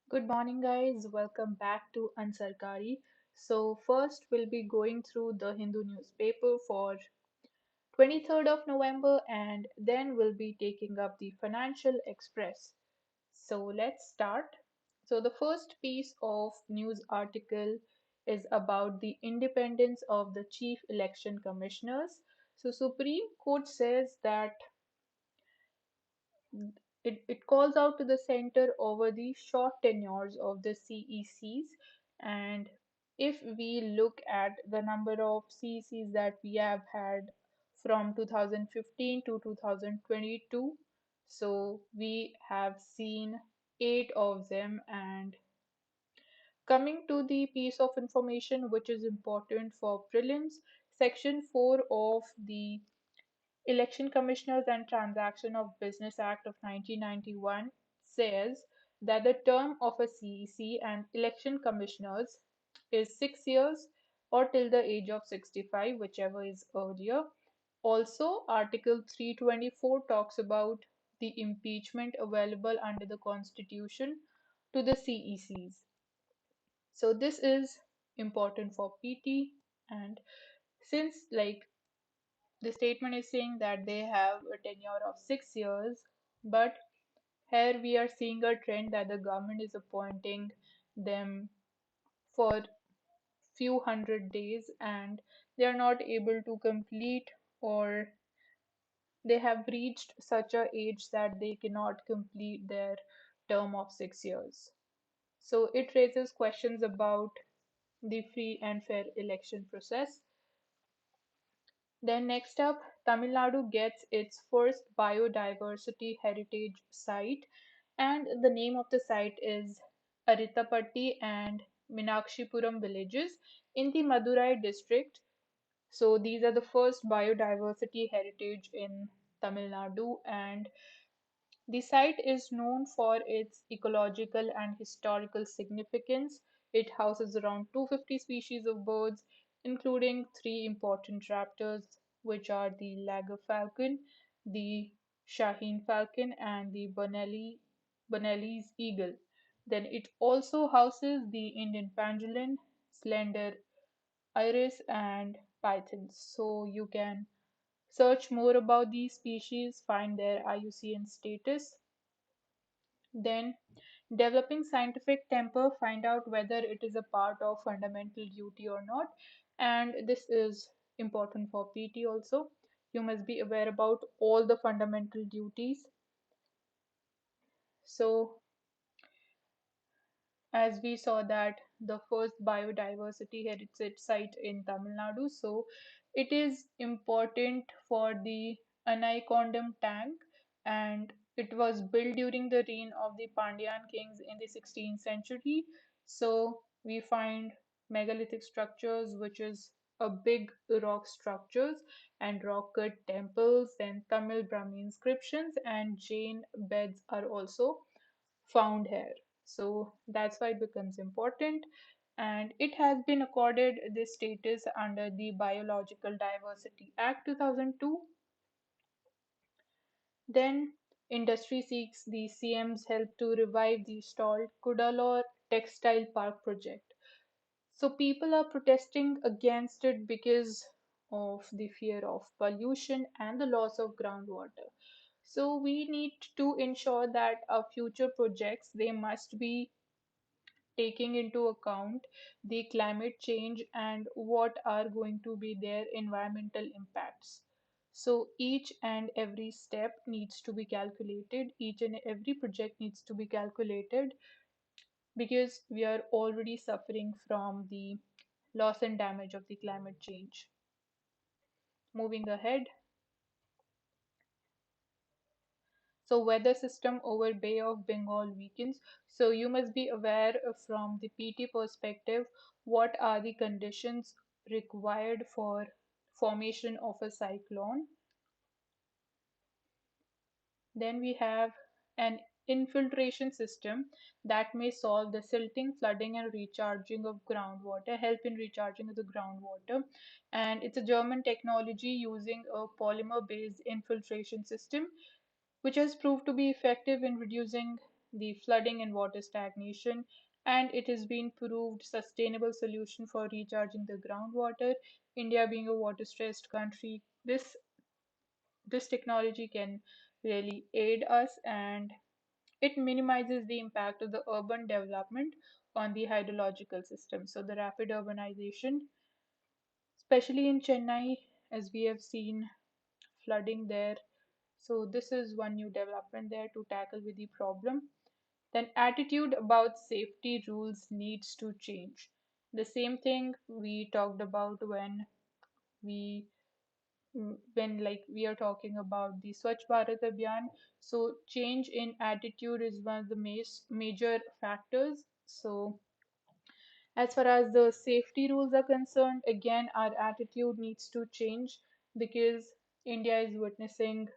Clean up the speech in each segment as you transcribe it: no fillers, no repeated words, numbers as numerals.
Good morning, guys. Welcome back to Ansarkari. So, first, we'll be going through the Hindu newspaper for 23rd of November, and then we'll be taking up the Financial Express. So, let's start. So, the first piece of news article is about the independence of the chief election commissioners. So, Supreme Court says that it calls out to the center over the short tenures of the CECs. And if we look at the number of CECs that we have had from 2015 to 2022, so we have seen eight of them. And coming to the piece of information which is important for prelims, section 4 of the Election Commissioners and Transaction of Business Act of 1991 says that the term of a CEC and election commissioners is 6 years or till the age of 65, whichever is earlier. Also, Article 324 talks about the impeachment available under the Constitution to the CECs. So, this is important for PT, and since the statement is saying that they have a tenure of 6 years, but here we are seeing a trend that the government is appointing them for few hundred days and they are not able to complete, or they have reached such a age that they cannot complete their term of 6 years. So it raises questions about the free and fair election process. Then next up, Tamil Nadu gets its first biodiversity heritage site, and the name of the site is Aritapatti and Meenakshipuram villages in the Madurai district. So these are the first biodiversity heritage in Tamil Nadu, and the site is known for its ecological and historical significance. It houses around 250 species of birds, including three important raptors, which are the Lager falcon, the Shaheen falcon, and the Bonelli's eagle. Then it also houses the Indian pangolin, slender iris, and pythons. So you can search more about these species, find their IUCN status. Then, developing scientific temper, find out whether it is a part of fundamental duty or not. And this is important for PT also. You must be aware about all the fundamental duties. So, as we saw that the first biodiversity heritage site in Tamil Nadu. So it is important for the Anaikondam tank, and it was built during the reign of the Pandyan kings in the 16th century. So we find megalithic structures, which is a big rock structures and rock cut temples, then Tamil Brahmi inscriptions and Jain beds are also found here. So that's why it becomes important. And it has been accorded this status under the Biological Diversity Act 2002. Then industry seeks the CM's help to revive the stalled Kudalore Textile Park project. So people are protesting against it because of the fear of pollution and the loss of groundwater. So we need to ensure that our future projects, they must be taking into account the climate change and what are going to be their environmental impacts. So each and every step needs to be calculated, each and every project needs to be calculated because we are already suffering from the loss and damage of the climate change. Moving ahead, so weather system over Bay of Bengal weakens. So you must be aware from the PT perspective what are the conditions required for formation of a cyclone. Then we have an infiltration system that may solve the silting, flooding, and recharging of groundwater, help in recharging of the groundwater. And it's a German technology using a polymer based infiltration system which has proved to be effective in reducing the flooding and water stagnation, and it has been proved sustainable solution for recharging the groundwater. India being a water stressed country, this technology can really aid us, and it minimizes the impact of the urban development on the hydrological system. So the rapid urbanization, especially in Chennai, as we have seen flooding there. So this is one new development there to tackle with the problem. Then attitude about safety rules needs to change. The same thing we talked about we when like we are talking about the Swachh Bharat Abhiyan. So change in attitude is one of the major factors. So as far as the safety rules are concerned, again our attitude needs to change because India is witnessing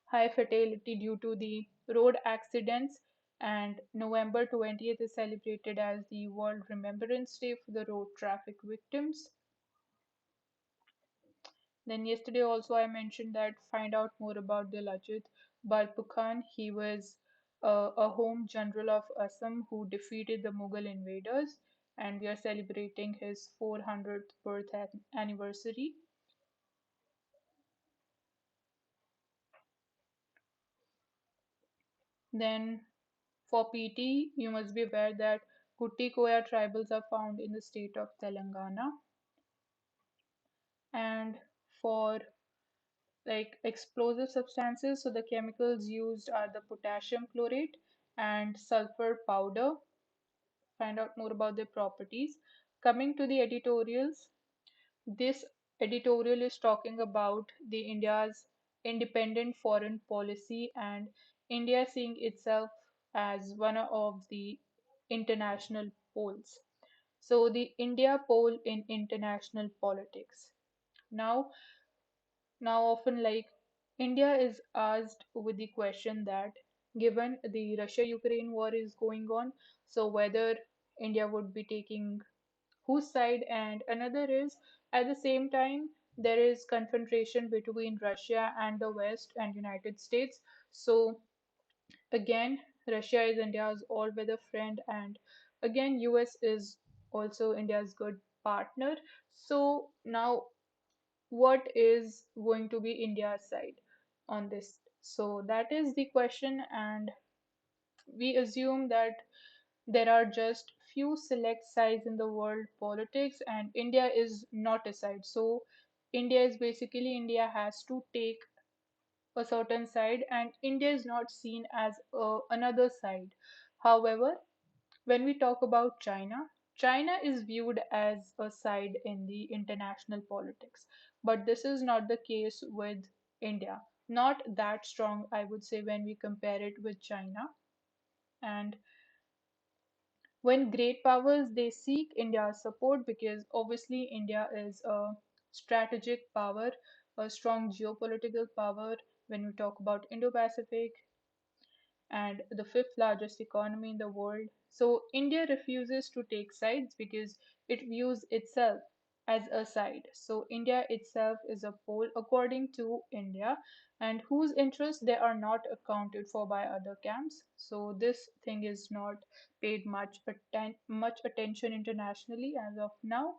high fatality due to the road accidents, and November 20th is celebrated as the World Remembrance Day for the road traffic victims. Then yesterday also I mentioned that find out more about the Lajit Barpukhan. He was a home general of Assam who defeated the Mughal invaders, and we are celebrating his 400th birth anniversary. Then for PT, you must be aware that Kutti Koya tribals are found in the state of Telangana. And for like explosive substances, so the chemicals used are the potassium chlorate and sulfur powder. Find out more about their properties. Coming to the editorials, this editorial is talking about the India's independent foreign policy and India seeing itself as one of the international poles. So the India pole in international politics. Now, now often like India is asked with the question that given the Russia-Ukraine war is going on, so whether India would be taking whose side, and another is at the same time there is confrontation between Russia and the West and United States. So again, Russia is India's all-weather friend, and again, US is also India's good partner. So now, what is going to be India's side on this? So that is the question, and we assume that there are just few select sides in the world politics, and India is not a side. So India is basically India has to take a certain side, and India is not seen as another side. However, when we talk about China, China is viewed as a side in the international politics, but this is not the case with India. Not that strong, I would say, when we compare it with China. And when great powers they seek India's support because obviously India is a strategic power, a strong geopolitical power when we talk about Indo-Pacific and the fifth largest economy in the world. So India refuses to take sides because it views itself as a side. So India itself is a pole according to India, and whose interests they are not accounted for by other camps. So this thing is not paid much attention internationally as of now.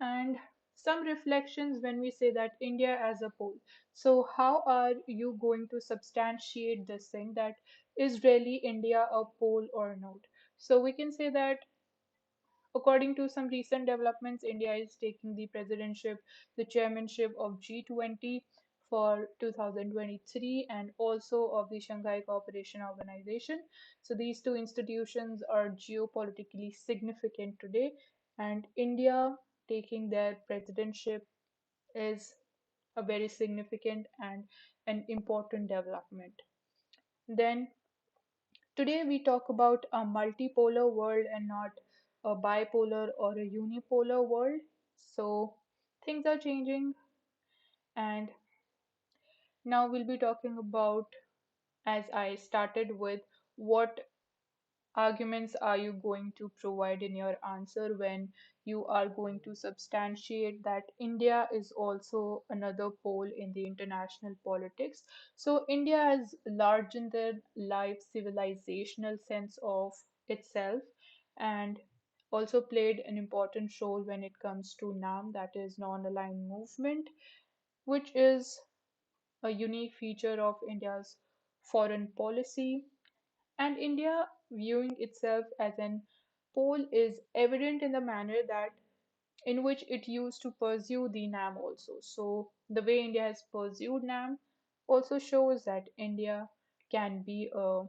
And some reflections when we say that India as a pole. So how are you going to substantiate this thing that is really India a pole or not? So we can say that according to some recent developments, India is taking the chairmanship of G20 for 2023 and also of the Shanghai Cooperation Organization. So these two institutions are geopolitically significant today, and India taking their presidentship is a very significant and an important development. Then today we talk about a multipolar world and not a bipolar or a unipolar world. So things are changing, and now we'll be talking about, as I started with, what arguments are you going to provide in your answer when you are going to substantiate that India is also another pole in the international politics? So, India has larger than life civilizational sense of itself and also played an important role when it comes to NAM, that is non-aligned movement, which is a unique feature of India's foreign policy. And India viewing itself as an pole is evident in the manner that in which it used to pursue the NAM also. So the way India has pursued NAM also shows that India can be a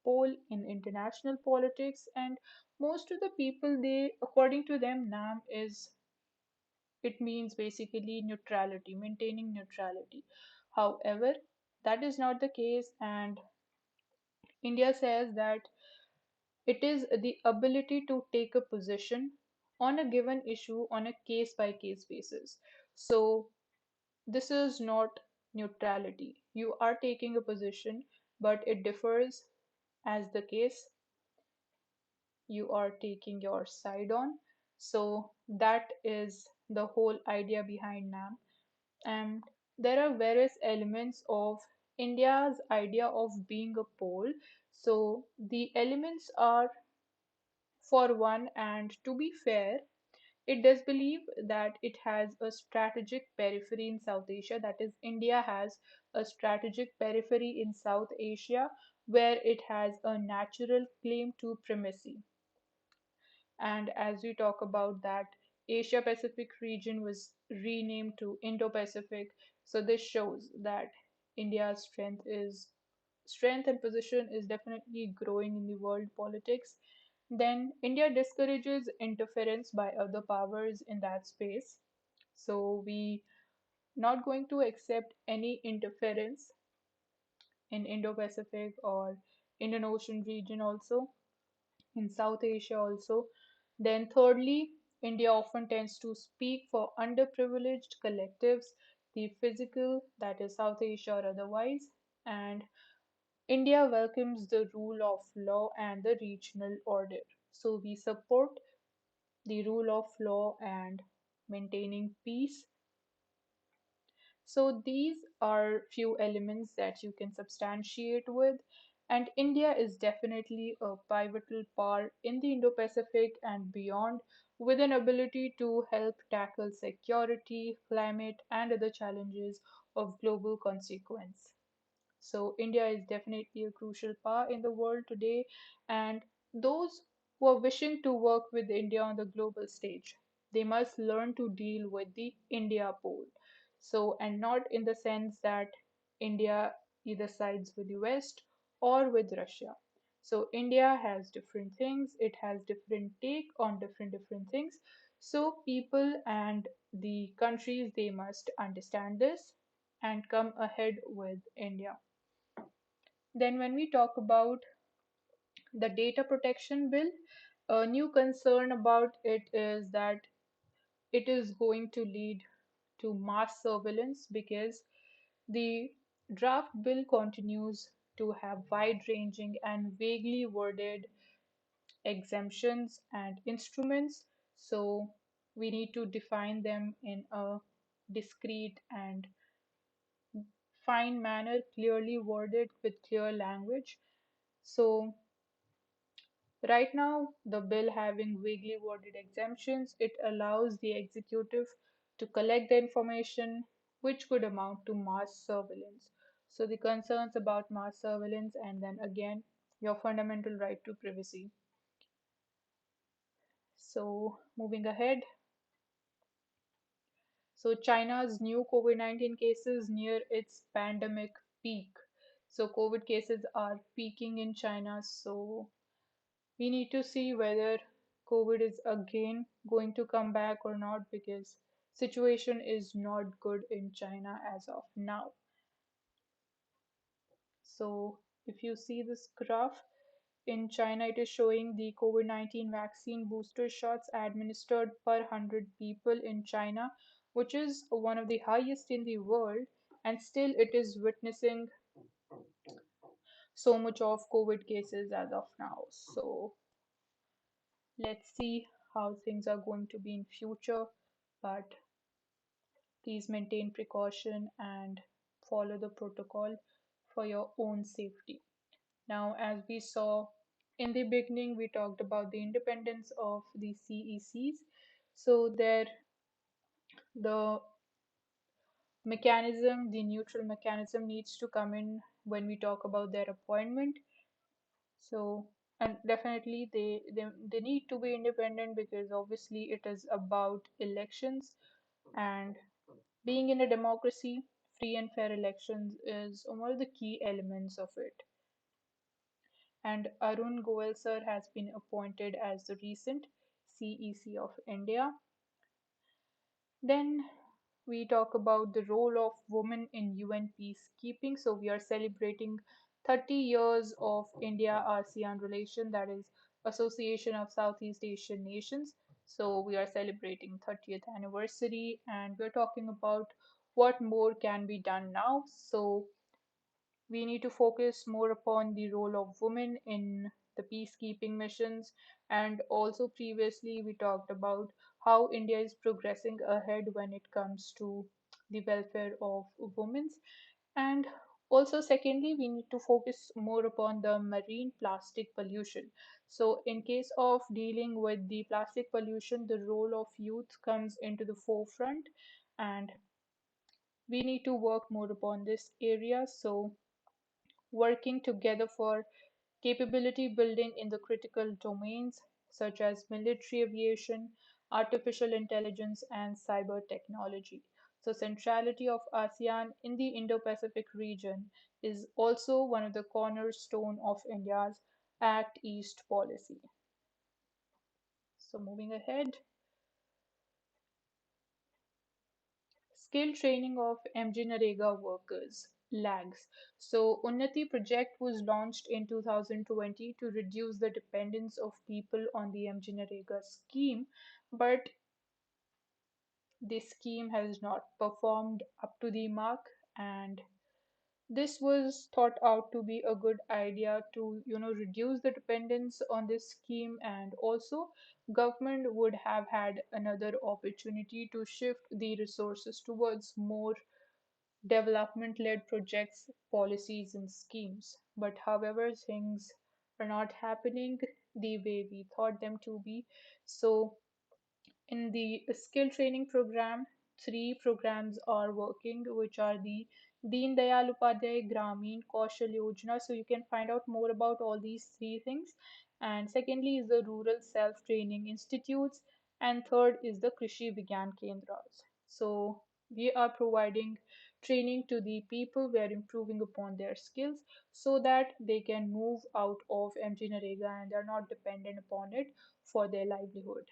pole in international politics, and most of the people, they according to them, NAM is, it means basically neutrality, maintaining neutrality. However, that is not the case, and India says that it is the ability to take a position on a given issue on a case by case basis. So, this is not neutrality. You are taking a position, but it differs as the case you are taking your side on. So, that is the whole idea behind NAM. And there are various elements of India's idea of being a pole. So, the elements are, for one, and to be fair, it does believe that it has a strategic periphery in South Asia. That is, India has a strategic periphery in South Asia where it has a natural claim to primacy. And as we talk about that, Asia Pacific region was renamed to Indo Pacific. So this shows that India's strength and position is definitely growing in the world politics. Then India discourages interference by other powers in that space. So we not going to accept any interference in Indo-Pacific or Indian Ocean region also, in South Asia also. Then thirdly, India often tends to speak for underprivileged collectives, the physical, that is South Asia or otherwise, and India welcomes the rule of law and the regional order. So we support the rule of law and maintaining peace. So these are few elements that you can substantiate with. And India is definitely a pivotal part in the Indo-Pacific and beyond, with an ability to help tackle security, climate, and other challenges of global consequence. So India is definitely a crucial power in the world today, and those who are wishing to work with India on the global stage, they must learn to deal with the India pole. So, and not in the sense that India either sides with the West or with Russia. So India has different things, it has different take on different things. So people and the countries, they must understand this and come ahead with India. Then, when we talk about the data protection bill, a new concern about it is that it is going to lead to mass surveillance because the draft bill continues to have wide ranging and vaguely worded exemptions and instruments. So, we need to define them in a discrete and fine manner, clearly worded with clear language. So, right now, the bill having vaguely worded exemptions, it allows the executive to collect the information which could amount to mass surveillance. So the concerns about mass surveillance and then again your fundamental right to privacy. So moving ahead, so China's new COVID-19 cases near its pandemic peak. So COVID cases are peaking in China, so we need to see whether COVID is again going to come back or not because situation is not good in China as of now. So if you see this graph in China, it is showing the COVID-19 vaccine booster shots administered per 100 people in China, which is one of the highest in the world, and still it is witnessing so much of COVID cases as of now. So let's see how things are going to be in future. But please maintain precaution and follow the protocol for your own safety. Now, as we saw in the beginning, we talked about the independence of the CECs. So there, the mechanism, the neutral mechanism needs to come in when we talk about their appointment. So, and definitely they need to be independent because obviously it is about elections, and being in a democracy, free and fair elections is one of the key elements of it. And Arun Goel sir has been appointed as the recent CEC of India. Then we talk about the role of women in UN peacekeeping. So we are celebrating 30 years of India ASEAN relation, that is Association of Southeast Asian Nations. So we are celebrating 30th anniversary, and we're talking about what more can be done now. So we need to focus more upon the role of women in the peacekeeping missions. And also, previously, we talked about how India is progressing ahead when it comes to the welfare of women. And also, secondly, we need to focus more upon the marine plastic pollution. So, in case of dealing with the plastic pollution, the role of youth comes into the forefront, and we need to work more upon this area. So, working together for capability building in the critical domains such as military aviation, artificial intelligence, and cyber technology. So, centrality of ASEAN in the Indo-Pacific region is also one of the cornerstone of India's Act East policy. So, moving ahead, skill training of MG workers lags. So, Unnati project was launched in 2020 to reduce the dependence of people on the MG scheme, but this scheme has not performed up to the mark, and this was thought out to be a good idea to reduce the dependence on this scheme, and also government would have had another opportunity to shift the resources towards more development led projects, policies, and schemes. But however, things are not happening the way we thought them to be. So, in the skill training program, three programs are working, which are the Deen Dayal Upadhyay Gramin Kaushal Yojana. So you can find out more about all these three things. And secondly is the Rural Self Training Institutes, and third is the Krishi Vigyan Kendras. So we are providing training to the people. We are improving upon their skills so that they can move out of MG Narega and they're not dependent upon it for their livelihood.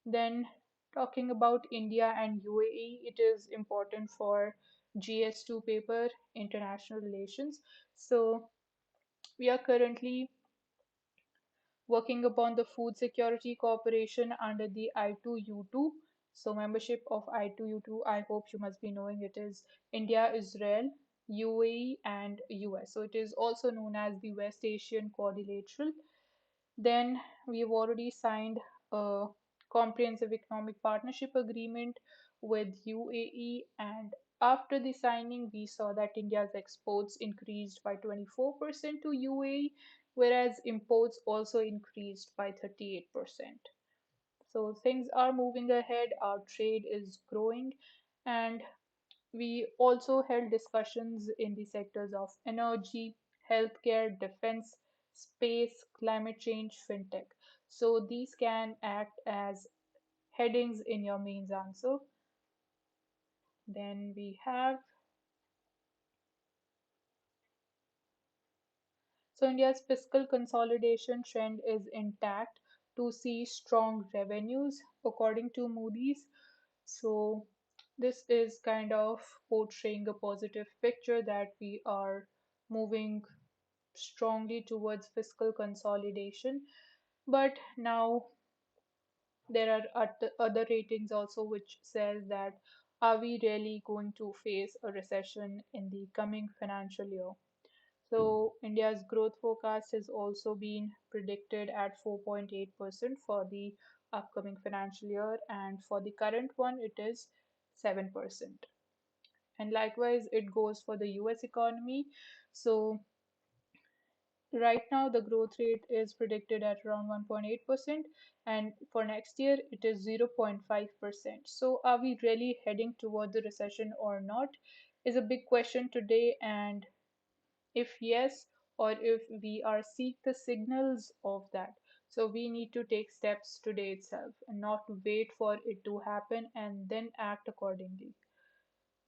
Then, talking about India and UAE, it is important for GS2 paper, international relations. So, we are currently working upon the Food Security Cooperation under the I2U2. So, membership of I2U2, I hope you must be knowing it is India, Israel, UAE, and US. So, it is also known as the West Asian Quadrilateral. Then we've already signed a comprehensive economic partnership agreement with UAE, and after the signing, we saw that India's exports increased by 24% to UAE, whereas imports also increased by 38%. So things are moving ahead, our trade is growing, and we also held discussions in the sectors of energy, healthcare, defense, space, climate change, fintech. So these can act as headings in your mains answer. Then we have, so India's fiscal consolidation trend is intact to see strong revenues according to Moody's. So this is kind of portraying a positive picture that we are moving strongly towards fiscal consolidation. But now there are other ratings also which says that are we really going to face a recession in the coming financial year? So, India's growth forecast has also been predicted at 4.8% for the upcoming financial year, and for the current one, it is 7%. And likewise, it goes for the US economy. So, right now, the growth rate is predicted at around 1.8%, and for next year, it is 0.5%. So, are we really heading toward the recession or not? Is a big question today, and if yes, or if we are seek the signals of that. So we need to take steps today itself and not wait for it to happen and then act accordingly.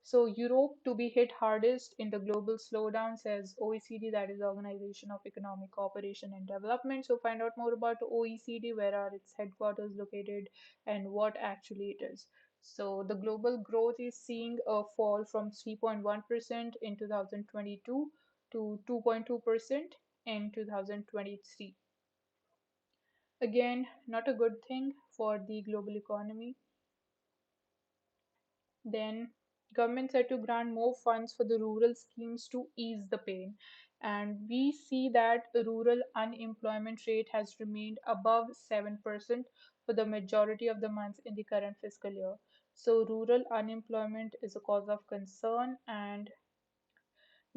So Europe to be hit hardest in the global slowdown, says OECD, that is Organization of Economic Cooperation and Development. So find out more about OECD, where are its headquarters located and what actually it is. So the global growth is seeing a fall from 3.1% in 2022 to 2.2% in 2023. Again, not a good thing for the global economy. Then governments are to grant more funds for the rural schemes to ease the pain. And we see that the rural unemployment rate has remained above 7% for the majority of the months in the current fiscal year. So rural unemployment is a cause of concern, and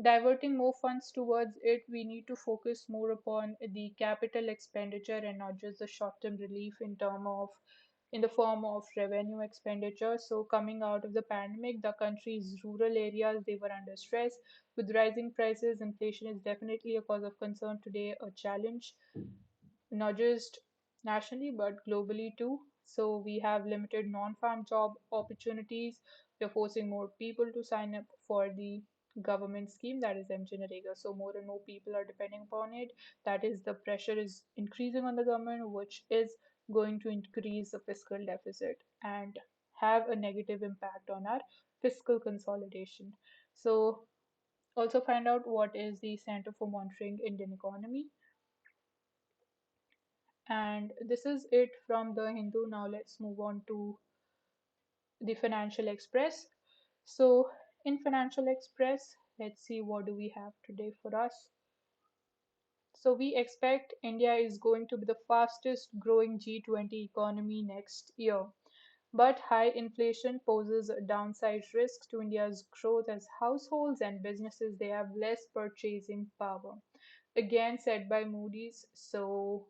diverting more funds towards it, we need to focus more upon the capital expenditure and not just the short-term relief in the form of revenue expenditure. So coming out of the pandemic, the country's rural areas, they were under stress. With rising prices, inflation is definitely a cause of concern today, a challenge not just nationally but globally too. So we have limited non-farm job opportunities. We're forcing more people to sign up for the government scheme, that is MGNREGA. So more and more people are depending upon it. That is, the pressure is increasing on the government, which is going to increase the fiscal deficit and have a negative impact on our fiscal consolidation. So also find out what is the Center for Monitoring Indian Economy. And this is it from the Hindu. Now let's move on to the Financial Express. So in Financial Express, let's see what do we have today for us. So we expect India is going to be the fastest growing G20 economy next year. But high inflation poses a downside risk to India's growth as households and businesses, they have less purchasing power. Again said by Moody's. So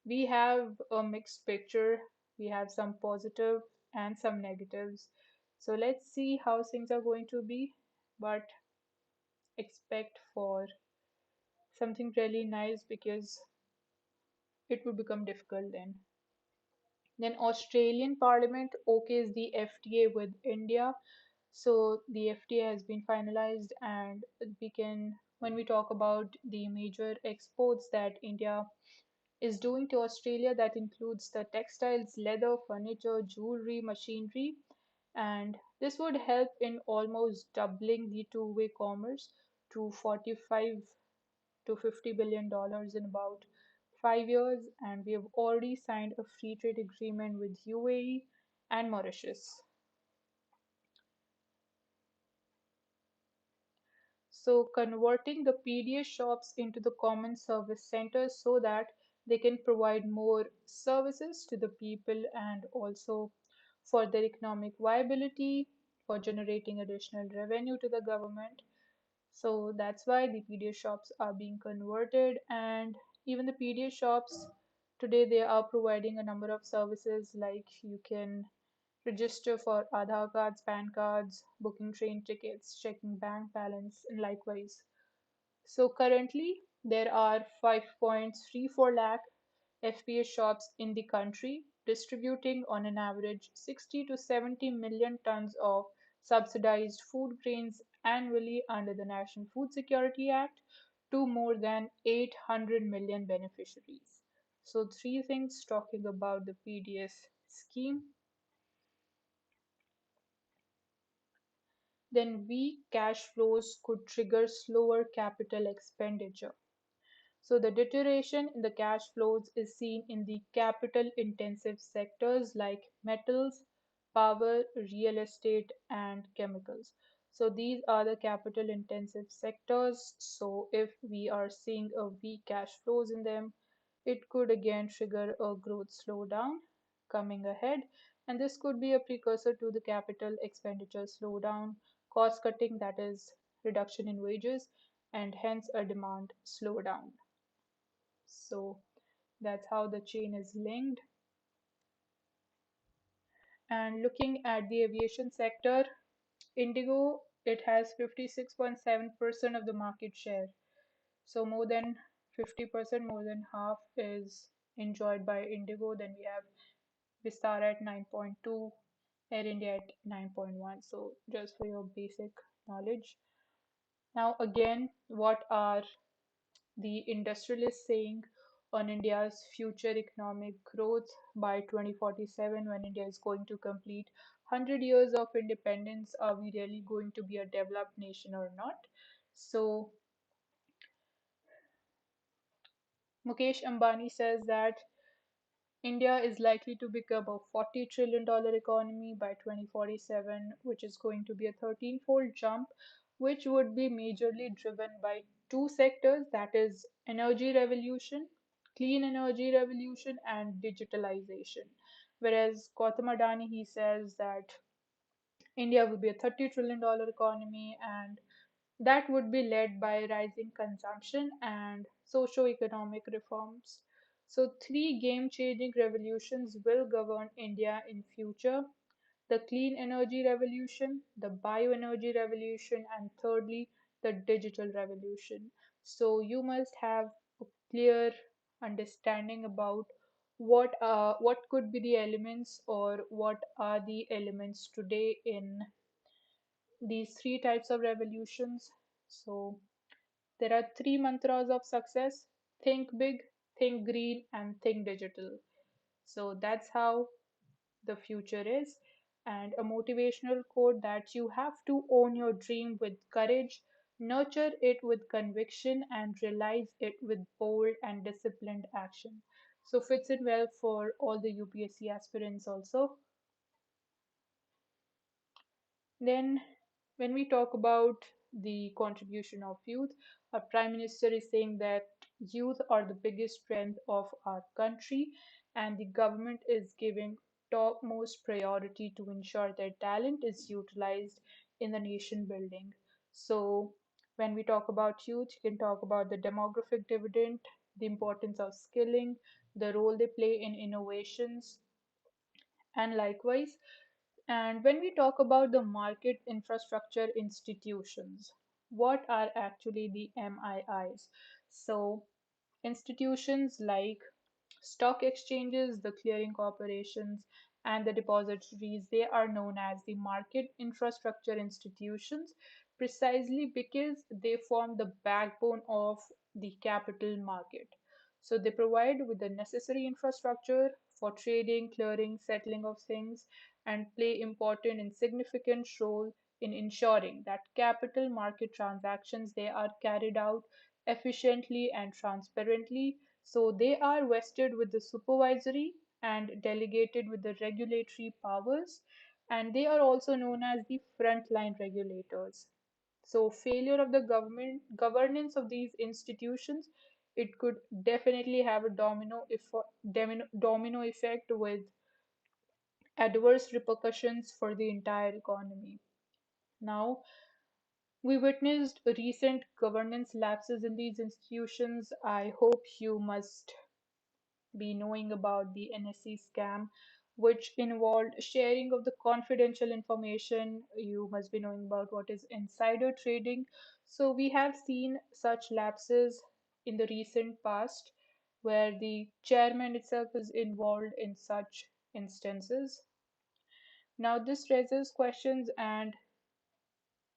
we have a mixed picture. We have some positive and some negatives. So let's see how things are going to be, but expect for something really nice because it would become difficult then. Then Australian Parliament okays the FTA with India. So the FTA has been finalized, and we can, when we talk about the major exports that India is doing to Australia, that includes the textiles, leather, furniture, jewelry, machinery, and this would help in almost doubling the two-way commerce to 45 to $50 billion in about 5 years. And we have already signed a free trade agreement with UAE and Mauritius. So converting the PDS shops into the common service centers so that they can provide more services to the people and also for their economic viability, for generating additional revenue to the government. So that's why the PDS shops are being converted, and even the PDS shops today, they are providing a number of services like you can register for Aadhaar cards, PAN cards, booking train tickets, checking bank balance, and likewise. So currently, there are 5.34 lakh FPS shops in the country, distributing on an average 60 to 70 million tons of subsidized food grains annually under the National Food Security Act to more than 800 million beneficiaries. So, three things talking about the PDS scheme. Then weak cash flows could trigger slower capital expenditure. So the deterioration in the cash flows is seen in the capital intensive sectors like metals, power, real estate, and chemicals. So these are the capital intensive sectors. So if we are seeing a weak cash flows in them, it could again trigger a growth slowdown coming ahead. And this could be a precursor to the capital expenditure slowdown, cost cutting, that is, reduction in wages, and hence a demand slowdown. So that's how the chain is linked. And looking at the aviation sector, Indigo, it has 56.7% of the market share. So more than 50%, more than half is enjoyed by Indigo. Then we have Vistara at 9.2, Air India at 9.1. So just for your basic knowledge. Now again, what are the industrialists saying on India's future economic growth by 2047 when India is going to complete 100 years of independence? Are we really going to be a developed nation or not? So Mukesh Ambani says that India is likely to become a $40 trillion economy by 2047, which is going to be a 13-fold jump, which would be majorly driven by two sectors, that is energy revolution, clean energy revolution, and digitalization. Whereas Gautam Adani, he says that India will be a $30 trillion economy, and that would be led by rising consumption and socio-economic reforms. So three game-changing revolutions will govern India in future: the clean energy revolution, the bioenergy revolution, and thirdly, the digital revolution. So you must have a clear understanding about what could be the elements or what are the elements today in these three types of revolutions. So there are three mantras of success: think big, think green, and think digital. So that's how the future is. And a motivational quote that you have to own your dream with courage, nurture it with conviction, and realize it with bold and disciplined action. So fits in well for all the UPSC aspirants also. Then, when we talk about the contribution of youth, our Prime Minister is saying that youth are the biggest strength of our country, and the government is giving topmost priority to ensure that talent is utilized in the nation building. So, when we talk about youth, you can talk about the demographic dividend, the importance of skilling, the role they play in innovations, and likewise. And when we talk about the market infrastructure institutions, what are actually the MIIs? So, institutions like stock exchanges, the clearing corporations, and the depositories, they are known as the market infrastructure institutions precisely because they form the backbone of the capital market. So they provide with the necessary infrastructure for trading, clearing, settling of things, and play important and significant role in ensuring that capital market transactions they are carried out efficiently and transparently. So they are vested with the supervisory and delegated with the regulatory powers, and they are also known as the frontline regulators. So failure of the government governance of these institutions, it could definitely have a domino effect with adverse repercussions for the entire economy. Now, we witnessed recent governance lapses in these institutions. I hope you must be knowing about the NSE scam, which involved sharing of the confidential information. You must be knowing about what is insider trading. So, we have seen such lapses in the recent past where the chairman itself is involved in such instances. Now, this raises questions, and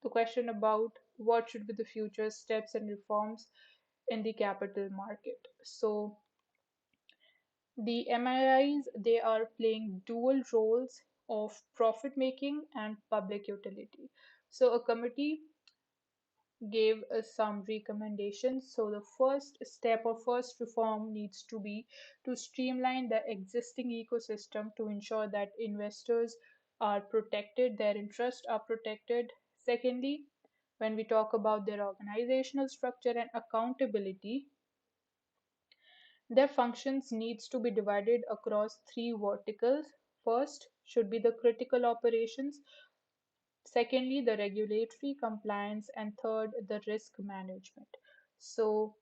the question about what should be the future steps and reforms in the capital market. So, the MIIs, they are playing dual roles of profit making and public utility. So a committee gave us some recommendations. So the first step or first reform needs to be to streamline the existing ecosystem to ensure that investors are protected, their interests are protected. Secondly, when we talk about their organizational structure and accountability, their functions needs to be divided across three verticals. First should be the critical operations, secondly the regulatory compliance, and third the risk management. So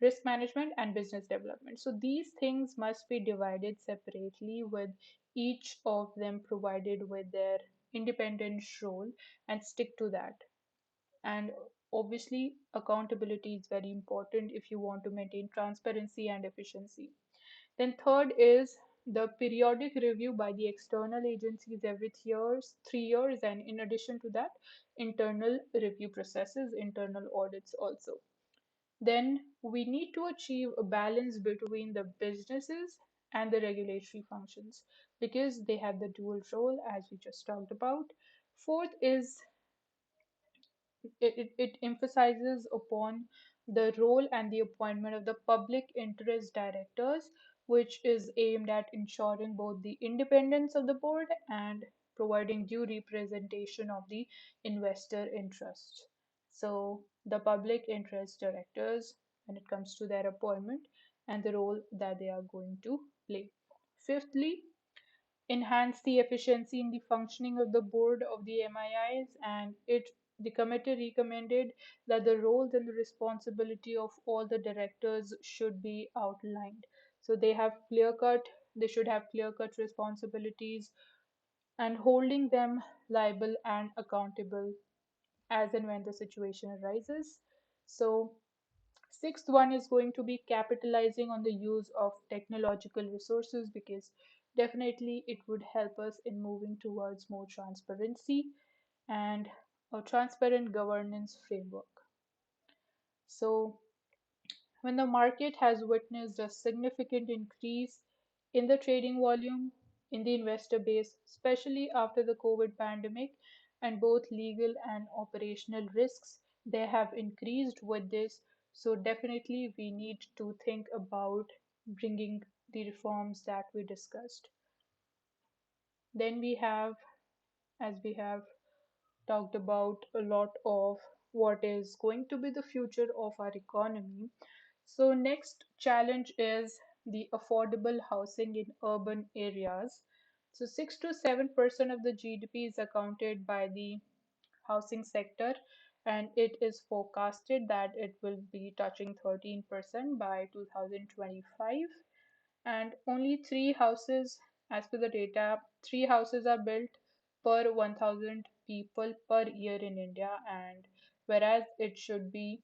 risk management and business development. So these things must be divided separately, with each of them provided with their independent role, and stick to that. And obviously, accountability is very important if you want to maintain transparency and efficiency. Then, third is the periodic review by the external agencies every 3 years, 3 years, and in addition to that, internal review processes, internal audits also. Then we need to achieve a balance between the businesses and the regulatory functions because they have the dual role as we just talked about. Fourth is it emphasizes upon the role and the appointment of the public interest directors, which is aimed at ensuring both the independence of the board and providing due representation of the investor interests. So, the public interest directors, when it comes to their appointment and the role that they are going to play. Fifthly, enhance the efficiency in the functioning of the board of the MIIs, and it the committee recommended that the roles and the responsibility of all the directors should be outlined. So they should have clear cut responsibilities and holding them liable and accountable as and when the situation arises. So sixth one is going to be capitalizing on the use of technological resources because definitely it would help us in moving towards more transparency and a transparent governance framework. So, when the market has witnessed a significant increase in the trading volume in the investor base, especially after the COVID pandemic, and both legal and operational risks, they have increased with this. So, definitely, we need to think about bringing the reforms that we discussed. Then we have, as we have talked about a lot of what is going to be the future of our economy. So, next challenge is the affordable housing in urban areas. So, 6 to 7% of the GDP is accounted by the housing sector, and it is forecasted that it will be touching 13% by 2025. And only three houses, as per the data, three houses are built per 1000 people per year in India, and whereas it should be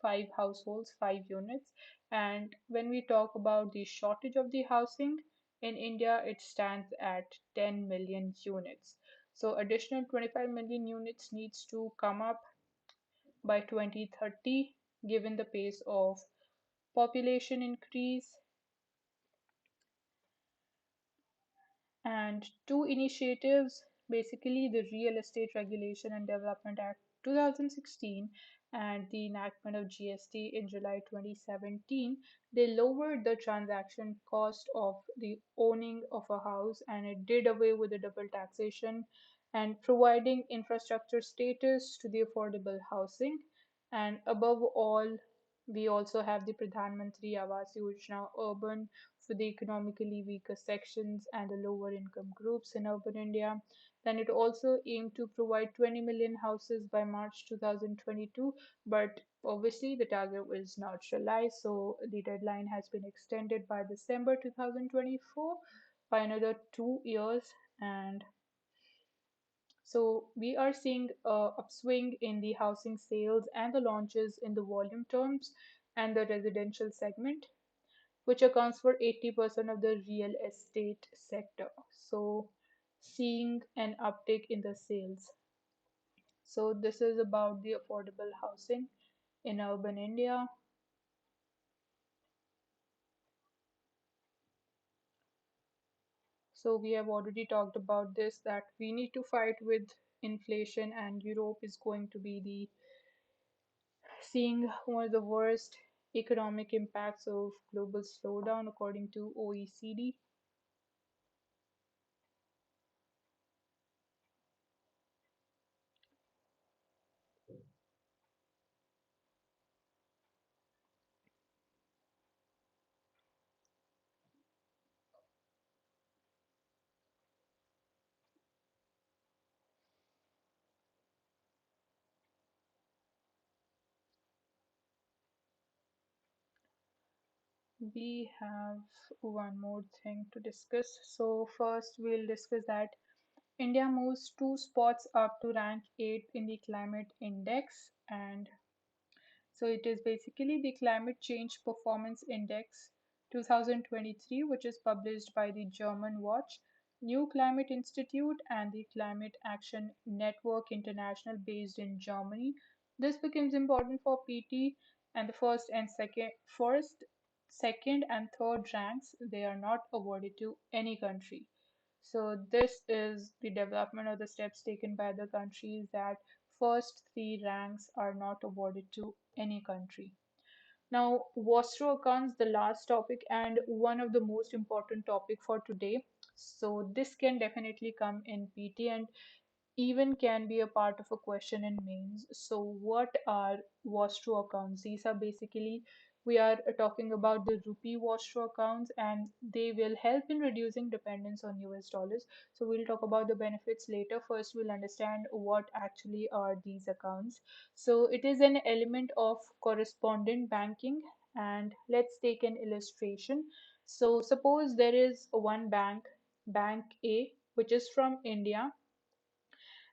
five households, five units. And when we talk about the shortage of the housing in India, it stands at 10 million units. So additional 25 million units needs to come up by 2030, given the pace of population increase. And two initiatives, basically the Real Estate Regulation and Development Act 2016 and the enactment of GST in July 2017, they lowered the transaction cost of the owning of a house, and it did away with the double taxation and providing infrastructure status to the affordable housing. And above all, we also have the Pradhan Mantri Awas Yojana Urban for the economically weaker sections and the lower income groups in urban India. Then it also aimed to provide 20 million houses by March 2022, but obviously the target was not realized, so the deadline has been extended by December 2024 by another 2 years. And so we are seeing a upswing in the housing sales and the launches in the volume terms and the residential segment, which accounts for 80% of the real estate sector. So, seeing an uptick in the sales. So, this is about the affordable housing in urban India. So, we have already talked about this that we need to fight with inflation, and Europe is going to be the seeing one of the worst economic impacts of global slowdown according to OECD. We have one more thing to discuss. So, first, we'll discuss that India moves 2 spots up to rank 8 in the climate index, and so it is basically the Climate Change Performance Index 2023, which is published by the German Watch, New Climate Institute, and the Climate Action Network International based in Germany. This becomes important for PT, and the second and third ranks they are not awarded to any country. So this is the development of the steps taken by the countries that first three ranks are not awarded to any country. Now, Vostro accounts, the last topic and one of the most important topic for today. So this can definitely come in PT and even can be a part of a question in mains. So, what are Vostro accounts? These are basically we are talking about the rupee Vostro accounts, and they will help in reducing dependence on US dollars. So, we'll talk about the benefits later. First, we'll understand what actually are these accounts. So, it is an element of correspondent banking, and let's take an illustration. So, suppose there is one bank, Bank A, which is from India,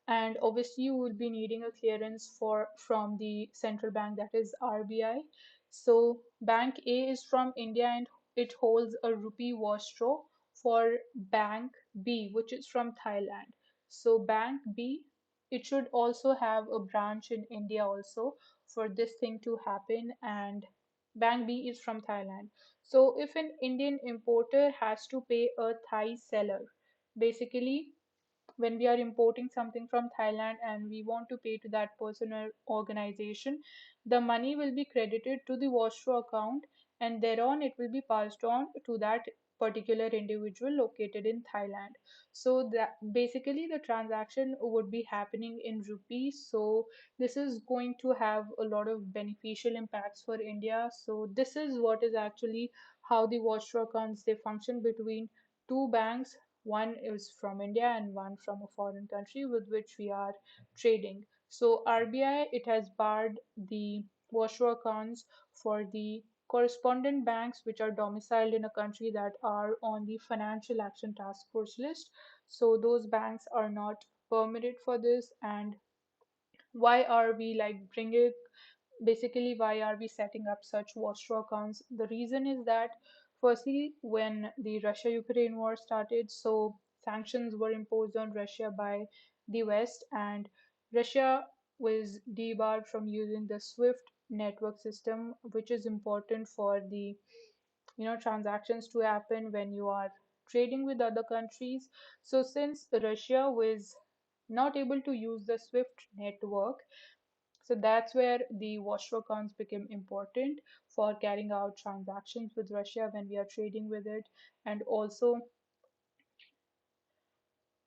and obviously you will be needing a clearance for from the central bank, that is RBI. So bank A is from India and it holds a rupee vostro for bank B, which is from Thailand. So bank B, it should also have a branch in India also for this thing to happen, and bank B is from Thailand. So if an Indian importer has to pay a Thai seller, basically when we are importing something from Thailand and we want to pay to that person or organization, the money will be credited to the Vostro account, and thereon it will be passed on to that particular individual located in Thailand. So that basically the transaction would be happening in rupees. So this is going to have a lot of beneficial impacts for India. So this is what is actually how the Vostro accounts they function between two banks, one is from India and one from a foreign country with which we are trading. So RBI, it has barred the Vostro accounts for the correspondent banks which are domiciled in a country that are on the Financial Action Task Force list. So those banks are not permitted for this. And why are we like bringing basically why are we setting up such Vostro accounts? The reason is that firstly, when the Russia-Ukraine war started, so sanctions were imposed on Russia by the West, and Russia was debarred from using the SWIFT network system, which is important for the transactions to happen when you are trading with other countries. So since Russia was not able to use the SWIFT network, so that's where the Vostro accounts became important for carrying out transactions with Russia when we are trading with it. And also,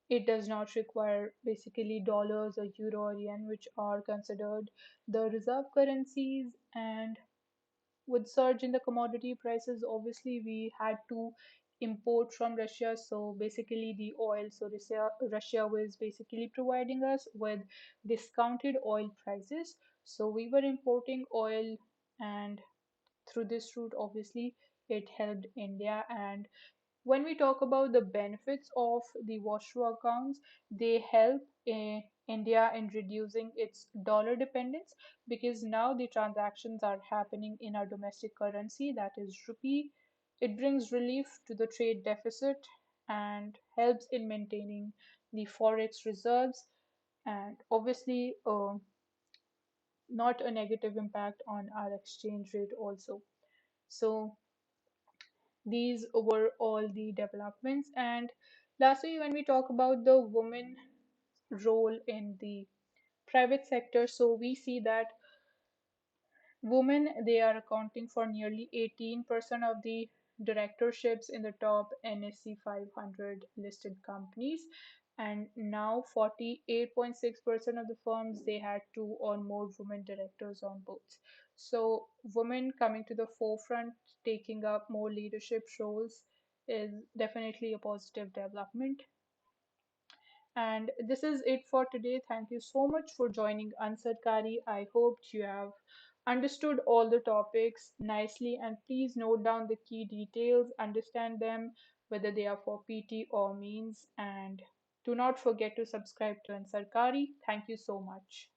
it does not require basically dollars or euro or yen, which are considered the reserve currencies. And with surge in the commodity prices, obviously we had to import from Russia. So basically the oil. So Russia was basically providing us with discounted oil prices. So we were importing oil, and through this route, obviously, it helped India. And when we talk about the benefits of the Vostro accounts, they help India in reducing its dollar dependence because now the transactions are happening in our domestic currency, that is rupee. It brings relief to the trade deficit and helps in maintaining the forex reserves, and obviously not a negative impact on our exchange rate also. So these were all the developments. And lastly, when we talk about the women role in the private sector, so we see that women they are accounting for nearly 18% of the directorships in the top NSE 500 listed companies, and now 48.6% of the firms they had two or more women directors on boards. So women coming to the forefront, taking up more leadership roles is definitely a positive development. And this is it for today. Thank you so much for joining Ansarkari. I hope you have understood all the topics nicely, and please note down the key details, understand them, whether they are for PT or means, and do not forget to subscribe to Ansarkari. Thank you so much.